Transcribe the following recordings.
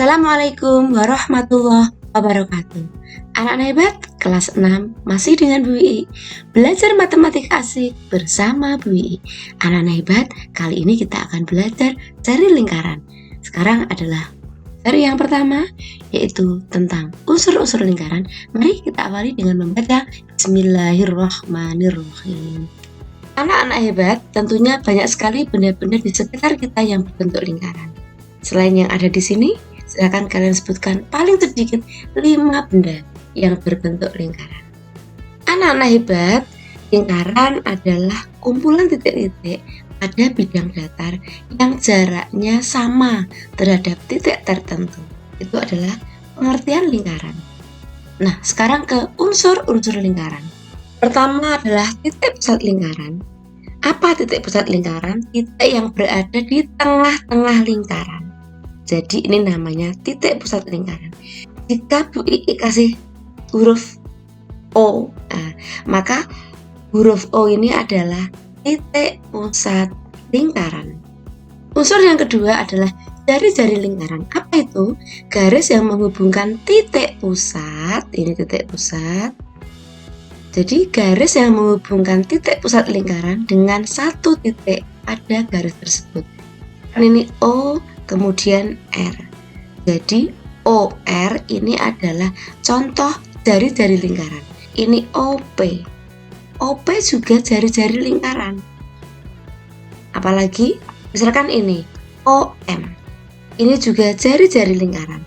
Assalamualaikum warahmatullahi wabarakatuh. Anak-anak hebat kelas 6 masih dengan Bu Ii. Belajar matematika asik bersama Bu Ii. Anak-anak hebat, kali ini kita akan belajar cari lingkaran. Sekarang adalah seri yang pertama, yaitu tentang unsur-unsur lingkaran. Mari kita awali dengan membaca Bismillahirrahmanirrahim. Anak-anak hebat, tentunya banyak sekali benda-benda di sekitar kita yang berbentuk lingkaran. Selain yang ada di sini, silakan kalian sebutkan paling sedikit 5 benda yang berbentuk lingkaran. Anak-anak hebat, lingkaran adalah kumpulan titik-titik pada bidang datar yang jaraknya sama terhadap titik tertentu. Itu adalah pengertian lingkaran. Nah, sekarang ke unsur-unsur lingkaran. Pertama adalah titik pusat lingkaran. Apa titik pusat lingkaran? Titik yang berada di tengah-tengah lingkaran. Jadi ini namanya titik pusat lingkaran. Jika Bu Ii kasih huruf O, maka huruf O ini adalah titik pusat lingkaran. Unsur yang kedua adalah jari-jari lingkaran. Apa itu? Garis yang menghubungkan titik pusat. Ini titik pusat. Jadi garis yang menghubungkan titik pusat lingkaran dengan satu titik pada garis tersebut. Ini O, kemudian R. Jadi OR ini adalah contoh jari-jari lingkaran. Ini OP. OP juga jari-jari lingkaran. Apalagi misalkan ini OM. Ini juga jari-jari lingkaran.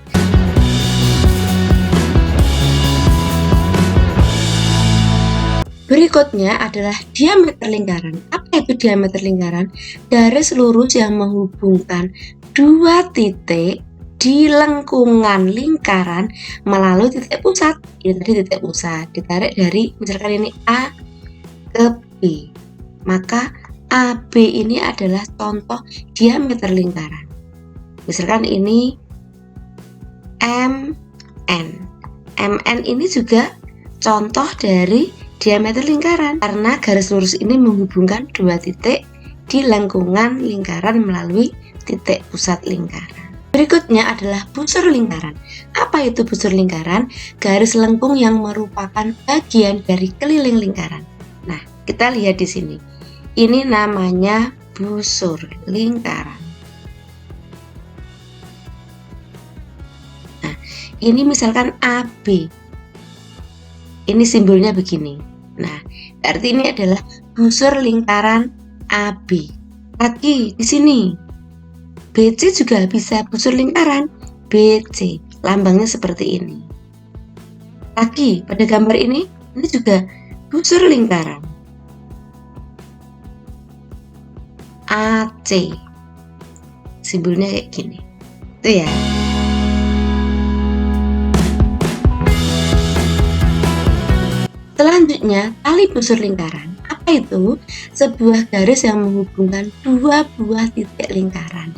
Berikutnya adalah diameter lingkaran. Apa itu diameter lingkaran? Garis lurus yang menghubungkan dua titik di lengkungan lingkaran melalui titik pusat. Ini tadi titik pusat, ditarik dari misalkan ini A ke B. Maka AB ini adalah contoh diameter lingkaran. Misalkan ini MN. MN ini juga contoh dari diameter lingkaran karena garis lurus ini menghubungkan dua titik di lengkungan lingkaran melalui titik pusat lingkaran. Berikutnya adalah busur lingkaran. Apa itu busur lingkaran? Garis lengkung yang merupakan bagian dari keliling lingkaran. Nah, kita lihat di sini. Ini namanya busur lingkaran. Nah, ini misalkan AB. Ini simbolnya begini. Nah, berarti ini adalah busur lingkaran AB. Lagi di sini. BC juga bisa busur lingkaran BC, lambangnya seperti ini. Lagi pada gambar ini juga busur lingkaran AC, simbolnya kayak gini. Itu ya. Selanjutnya, tali busur lingkaran. Apa itu? Sebuah garis yang menghubungkan dua buah titik lingkaran.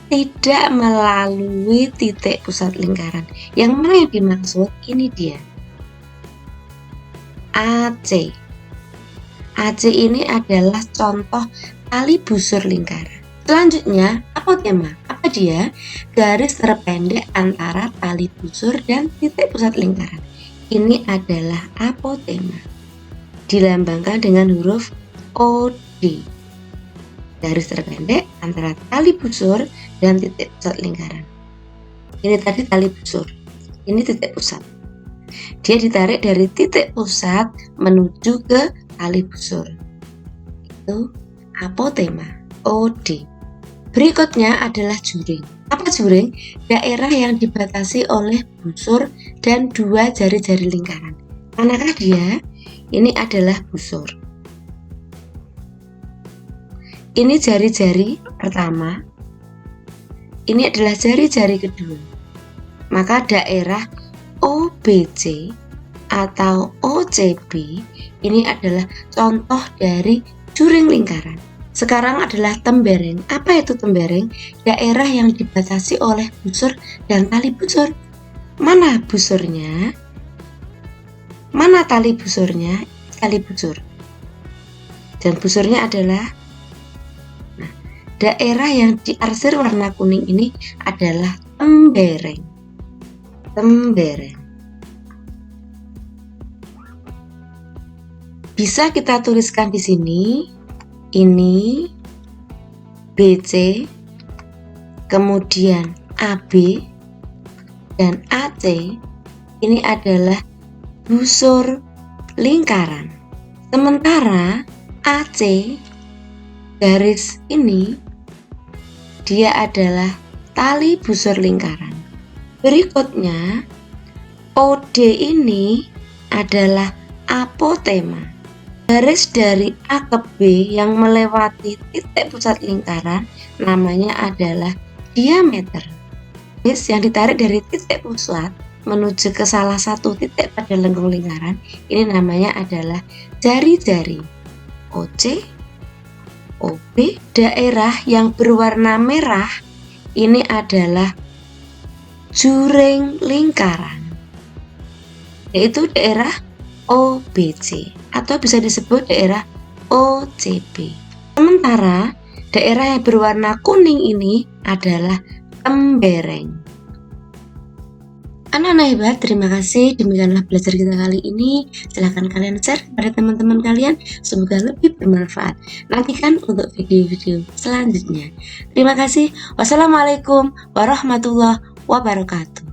Tidak melalui titik pusat lingkaran. Yang mana yang dimaksud? Ini dia. AC. AC ini adalah contoh tali busur lingkaran. Selanjutnya, apotema. Apa dia? Garis terpendek antara tali busur dan titik pusat lingkaran. Ini adalah apotema. Dilambangkan dengan huruf OD. Garis terpendek antara tali busur dan titik pusat lingkaran. Ini tadi tali busur, ini titik pusat. Dia ditarik dari titik pusat menuju ke tali busur. Itu apotema, OD. Berikutnya adalah juring. Apa juring? Daerah yang dibatasi oleh busur dan dua jari-jari lingkaran. Manakah dia? Ini adalah busur. Ini jari-jari pertama, ini adalah jari-jari kedua. Maka daerah OBC atau OCB ini adalah contoh dari juring lingkaran. Sekarang adalah tembereng. Apa itu tembereng? Daerah yang dibatasi oleh busur dan tali busur. Mana busurnya? Mana tali busurnya? Tali busur. Dan busurnya adalah daerah yang diarsir warna kuning ini adalah Tembereng. Tembereng. Bisa kita tuliskan di sini, ini BC, kemudian AB, dan AC ini adalah busur lingkaran. Sementara AC garis ini dia adalah tali busur lingkaran. Berikutnya OD ini adalah apotema. Garis dari A ke B yang melewati titik pusat lingkaran namanya adalah diameter. Garis yang ditarik dari titik pusat menuju ke salah satu titik pada lengkung lingkaran ini namanya adalah jari-jari. OC, OB, daerah yang berwarna merah ini adalah juring lingkaran, yaitu daerah OBC atau bisa disebut daerah OCB. Sementara daerah yang berwarna kuning ini adalah Tembereng. Anak-anak hebat, terima kasih. Demikianlah belajar kita kali ini. Silahkan kalian share kepada teman-teman kalian. Semoga lebih bermanfaat. Nantikan untuk video-video selanjutnya. Terima kasih. Wassalamualaikum warahmatullahi wabarakatuh.